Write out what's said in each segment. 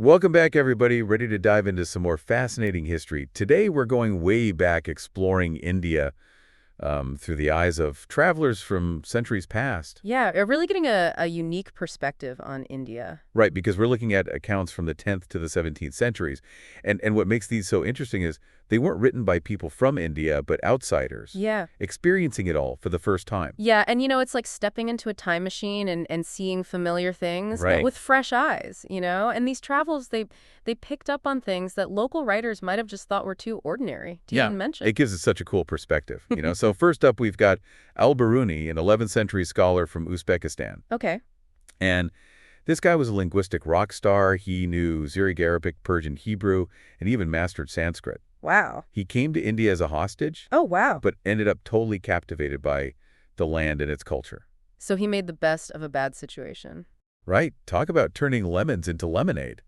Welcome back, everybody. Ready to dive into some more fascinating history. Today, we're going way back exploring India through the eyes of travelers from centuries past. Yeah, really getting a unique perspective on India. Right, because we're looking at accounts from the 10th to the 17th centuries. And what makes these so interesting is they weren't written by people from India, but outsiders, Yeah. experiencing it all for the first time. Yeah, and it's like stepping into a time machine and seeing familiar things Right. with fresh eyes. And these travels, they picked up on things that local writers might have just thought were too ordinary to even mention. It gives us such a cool perspective. So first up, we've got Biruni, an 11th century scholar from Uzbekistan. Okay. And this guy was a linguistic rock star. He knew Syriac, Arabic, Persian, Hebrew, and even mastered Sanskrit. Wow. He came to India as a hostage, Oh, wow. but ended up totally captivated by the land and its culture. So he made the best of a bad situation. Right? Talk about turning lemons into lemonade.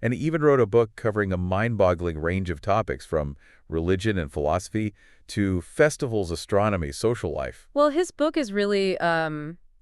And he even wrote a book covering a mind-boggling range of topics from religion and philosophy to festivals, astronomy, social life. Well, his book is really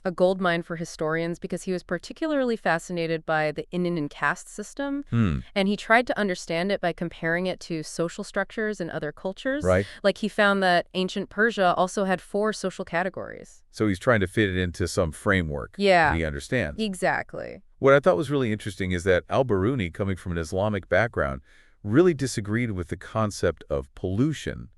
a goldmine for historians because he was particularly fascinated by the Indian caste system, and he tried to understand it by comparing it to social structures in other cultures. Right. Like he found that ancient Persia also had 4 social categories. So he's trying to fit it into some framework Yeah. that he understands. Exactly. What I thought was really interesting is that al-Biruni, coming from an Islamic background, really disagreed with the concept of pollution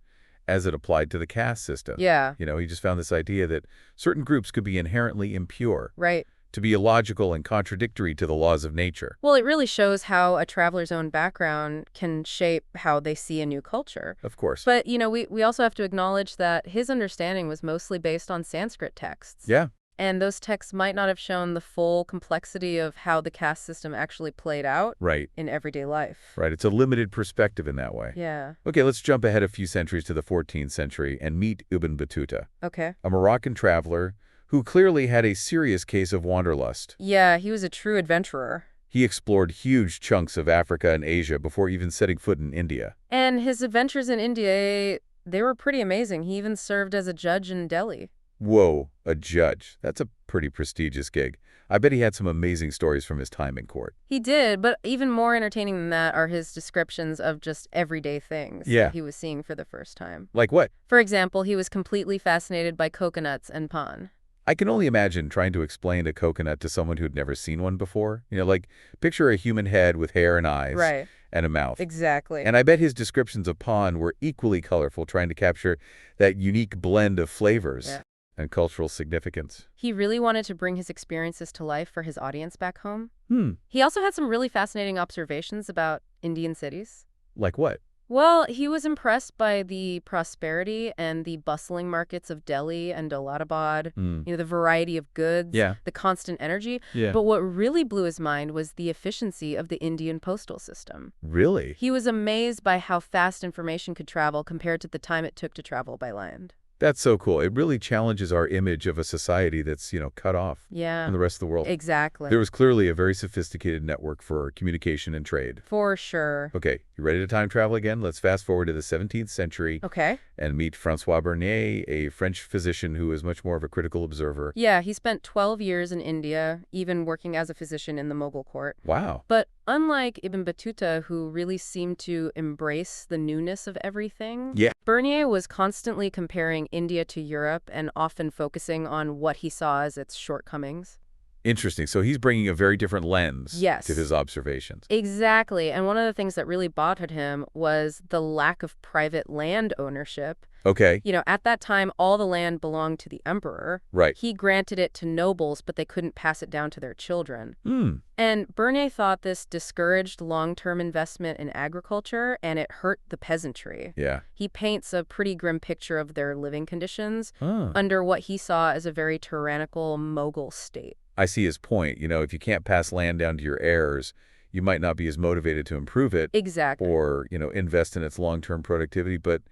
as it applied to the caste system. Yeah. He just found this idea that certain groups could be inherently impure, Right. to be illogical and contradictory to the laws of nature. Well, it really shows how a traveler's own background can shape how they see a new culture. Of course. But, we also have to acknowledge that his understanding was mostly based on Sanskrit texts. Yeah. And those texts might not have shown the full complexity of how the caste system actually played out Right. in everyday life. Right. It's a limited perspective in that way. Yeah. Okay, let's jump ahead a few centuries to the 14th century and meet Ibn Battuta, Okay. a Moroccan traveler who clearly had a serious case of wanderlust. Yeah, he was a true adventurer. He explored huge chunks of Africa and Asia before even setting foot in India. And his adventures in India, they were pretty amazing. He even served as a judge in Delhi. Whoa, a judge. That's a pretty prestigious gig. I bet he had some amazing stories from his time in court. He did, but even more entertaining than that are his descriptions of just everyday things Yeah. he was seeing for the first time. Like what? For example, he was completely fascinated by coconuts and pan. I can only imagine trying to explain a coconut to someone who'd never seen one before. Like picture a human head with hair and eyes. Right. And a mouth. Exactly. And I bet his descriptions of pan were equally colorful, trying to capture that unique blend of flavors. Yeah. And cultural significance. He really wanted to bring his experiences to life for his audience back home. He He also had some really fascinating observations about Indian cities. Like what? Well, he was impressed by the prosperity and the bustling markets of Delhi and Daulatabad, the variety of goods, Yeah. the constant energy. Yeah. But what really blew his mind was the efficiency of the Indian postal system. Really? He was amazed by how fast information could travel compared to the time it took to travel by land. That's so cool. It really challenges our image of a society that's, cut off Yeah. from the rest of the world. Exactly. There was clearly a very sophisticated network for communication and trade. For sure. Okay, you ready to time travel again? Let's fast forward to the 17th century Okay. and meet Francois Bernier, a French physician who is much more of a critical observer. Yeah, he spent 12 years in India, even working as a physician in the Mughal court. Wow. But unlike Ibn Battuta, who really seemed to embrace the newness of everything, Yeah. Bernier was constantly comparing India to Europe and often focusing on what he saw as its shortcomings. Interesting. So he's bringing a very different lens Yes. to his observations. Exactly. And one of the things that really bothered him was the lack of private land ownership. Okay. At that time, all the land belonged to the emperor. Right. He granted it to nobles, but they couldn't pass it down to their children. Hmm. And Bernier thought this discouraged long-term investment in agriculture, and it hurt the peasantry. Yeah. He paints a pretty grim picture of their living conditions Huh. under what he saw as a very tyrannical Mughal state. I see his point. If you can't pass land down to your heirs, you might not be as motivated to improve it Exactly. or, invest in its long-term productivity. But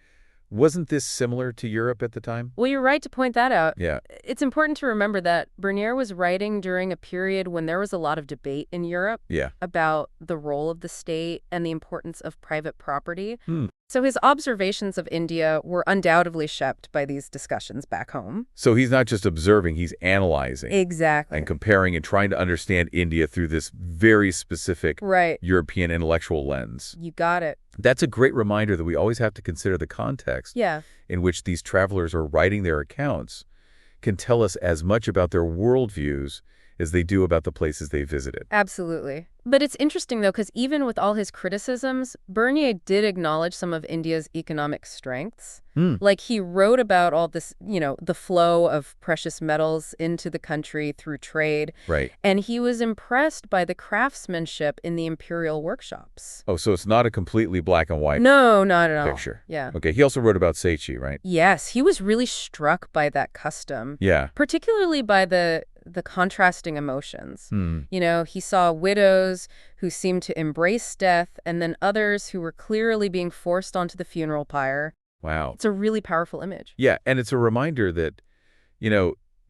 Wasn't this similar to Europe at the time? Well, you're right to point that out. Yeah. It's important to remember that Bernier was writing during a period when there was a lot of debate in Europe Yeah. about the role of the state and the importance of private property. Hmm. So his observations of India were undoubtedly shaped by these discussions back home. So he's not just observing, he's analyzing. Exactly. And comparing and trying to understand India through this very specific Right. European intellectual lens. You got it. That's a great reminder that we always have to consider the context Yeah. in which these travelers are writing their accounts can tell us as much about their worldviews as they do about the places they visited. Absolutely. But it's interesting, though, because even with all his criticisms, Bernier did acknowledge some of India's economic strengths. Like, he wrote about all this, the flow of precious metals into the country through trade. Right. And he was impressed by the craftsmanship in the imperial workshops. Oh, so it's not a completely black and white No, not at all. picture. Yeah. Okay, he also wrote about Seichi, right? Yes, he was really struck by that custom. Yeah. Particularly by the contrasting emotions. He saw widows who seemed to embrace death and then others who were clearly being forced onto the funeral pyre. Wow. It's a really powerful image. Yeah, and it's a reminder that,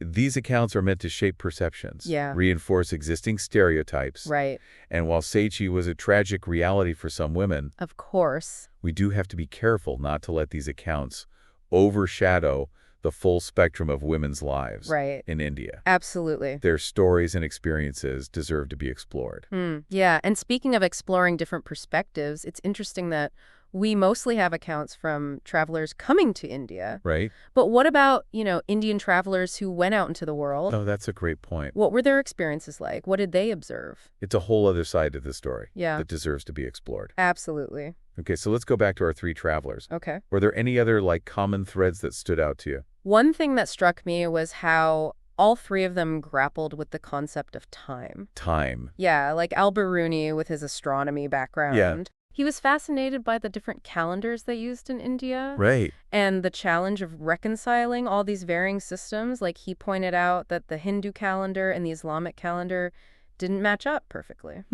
these accounts are meant to shape perceptions, reinforce existing stereotypes. Right. And while Seichi was a tragic reality for some women, Of course. we do have to be careful not to let these accounts overshadow the full spectrum of women's lives in India. Absolutely. Their stories and experiences deserve to be explored. Yeah, and speaking of exploring different perspectives, it's interesting that we mostly have accounts from travelers coming to India. Right? But what about, Indian travelers who went out into the world? Oh, that's a great point. What were their experiences like? What did they observe? It's a whole other side to the story Yeah. that deserves to be explored. Absolutely. Okay, so let's go back to our three travelers. Okay. Were there any other, common threads that stood out to you? One thing that struck me was how all three of them grappled with the concept of time. Time. Yeah, like Biruni with his astronomy background. Yeah. He was fascinated by the different calendars they used in India. Right. And the challenge of reconciling all these varying systems. Like, he pointed out that the Hindu calendar and the Islamic calendar didn't match up perfectly.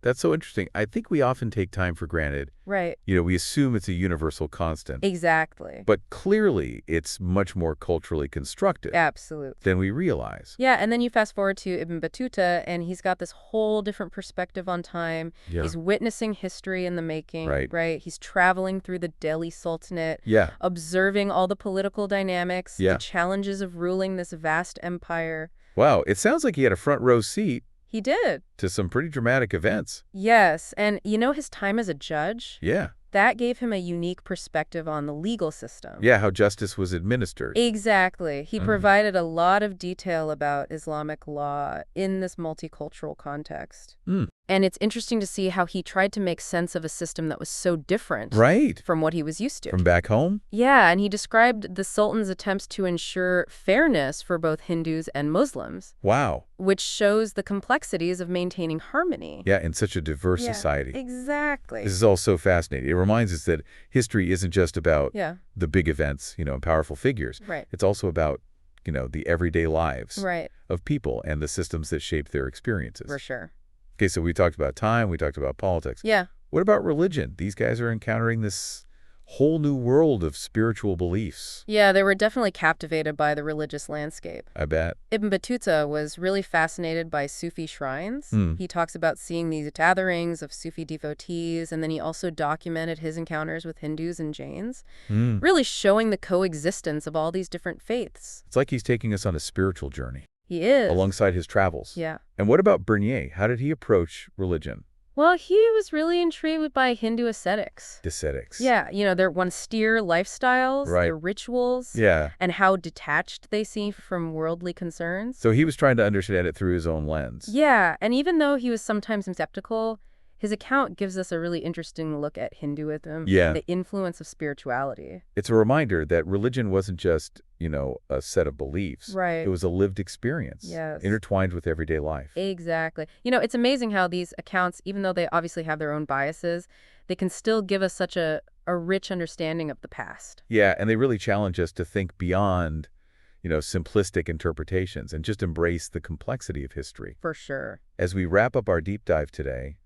That's so interesting. I think we often take time for granted. Right. We assume it's a universal constant. Exactly. But clearly, it's much more culturally constructed Absolutely. than we realize. Yeah, and then you fast forward to Ibn Battuta, and he's got this whole different perspective on time. Yeah. He's witnessing history in the making, Right. He's traveling through the Delhi Sultanate, Yeah. observing all the political dynamics, Yeah. the challenges of ruling this vast empire. Wow, it sounds like he had a front row seat He did. to some pretty dramatic events. Yes, and his time as a judge? Yeah. That gave him a unique perspective on the legal system. Yeah, how justice was administered. Exactly. He provided a lot of detail about Islamic law in this multicultural context. And it's interesting to see how he tried to make sense of a system that was so different Right. from what he was used to. From back home? Yeah, and he described the Sultan's attempts to ensure fairness for both Hindus and Muslims, Wow. which shows the complexities of maintaining harmony. Yeah, in such a diverse society. Exactly. This is all so fascinating. It reminds us that history isn't just about Yeah. the big events, and powerful figures. Right. It's also about, the everyday lives Right. of people and the systems that shape their experiences. For sure. Okay, so we talked about time, we talked about politics. Yeah. What about religion? These guys are encountering this whole new world of spiritual beliefs. Yeah, they were definitely captivated by the religious landscape. I bet. Ibn Battuta was really fascinated by Sufi shrines. Hmm. He talks about seeing these gatherings of Sufi devotees, and then he also documented his encounters with Hindus and Jains, really showing the coexistence of all these different faiths. It's like he's taking us on a spiritual journey He is. alongside his travels. Yeah. And what about Bernier? How did he approach religion? Well, he was really intrigued by Hindu ascetics. Ascetics. Yeah, their austere lifestyles, Right. their rituals, Yeah. and how detached they seem from worldly concerns. So he was trying to understand it through his own lens. Yeah, and even though he was sometimes skeptical, his account gives us a really interesting look at Hinduism Yeah. and the influence of spirituality. It's a reminder that religion wasn't just, a set of beliefs. Right. It was a lived experience. Yes. Intertwined with everyday life. Exactly. It's amazing how these accounts, even though they obviously have their own biases, they can still give us such a rich understanding of the past. Yeah, and they really challenge us to think beyond, simplistic interpretations and just embrace the complexity of history. For sure. As we wrap up our deep dive today,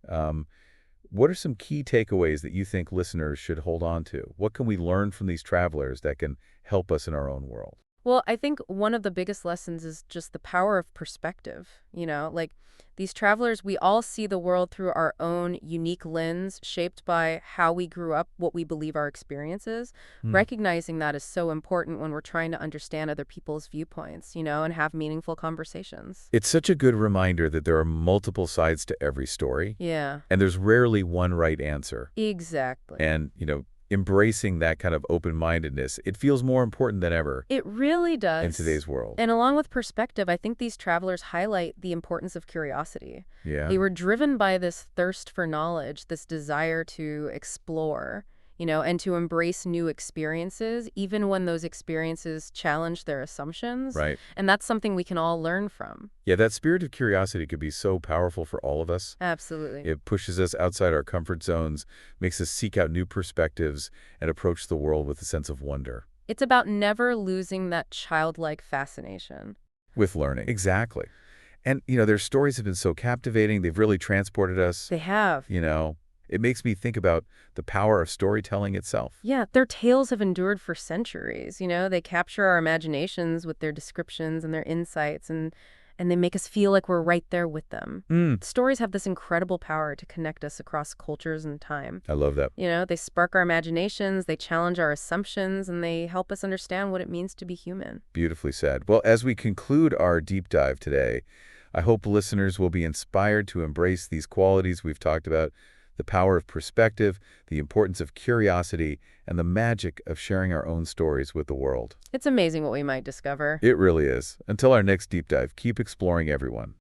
What are some key takeaways that you think listeners should hold on to? What can we learn from these travelers that can help us in our own world? Well, I think one of the biggest lessons is just the power of perspective. Like these travelers, we all see the world through our own unique lens, shaped by how we grew up, what we believe our experience is. Hmm. Recognizing that is so important when we're trying to understand other people's viewpoints, and have meaningful conversations. It's such a good reminder that there are multiple sides to every story, Yeah, and there's rarely one right answer. exactly. And, embracing that kind of open-mindedness, it feels more important than ever It really in does. today's world. And along with perspective, I think these travelers highlight the importance of curiosity. Yeah, They were driven by this thirst for knowledge, this desire to explore, and to embrace new experiences, even when those experiences challenge their assumptions. right. And that's something we can all learn from. Yeah, that spirit of curiosity could be so powerful for all of us. Absolutely. It pushes us outside our comfort zones, makes us seek out new perspectives, and approach the world with a sense of wonder. It's about never losing that childlike fascination. With learning. Exactly. And, their stories have been so captivating. They've really transported us. They have. It makes me think about the power of storytelling itself. Yeah, their tales have endured for centuries. They capture our imaginations with their descriptions and their insights, and they make us feel like we're right there with them. Mm, Stories have this incredible power to connect us across cultures and time. I love that. They spark our imaginations, they challenge our assumptions, and they help us understand what it means to be human. Beautifully said. Well, as we conclude our deep dive today, I hope listeners will be inspired to embrace these qualities we've talked about: the power of perspective, the importance of curiosity, and the magic of sharing our own stories with the world. It's amazing what we might discover. It really is. Until our next deep dive, keep exploring, everyone.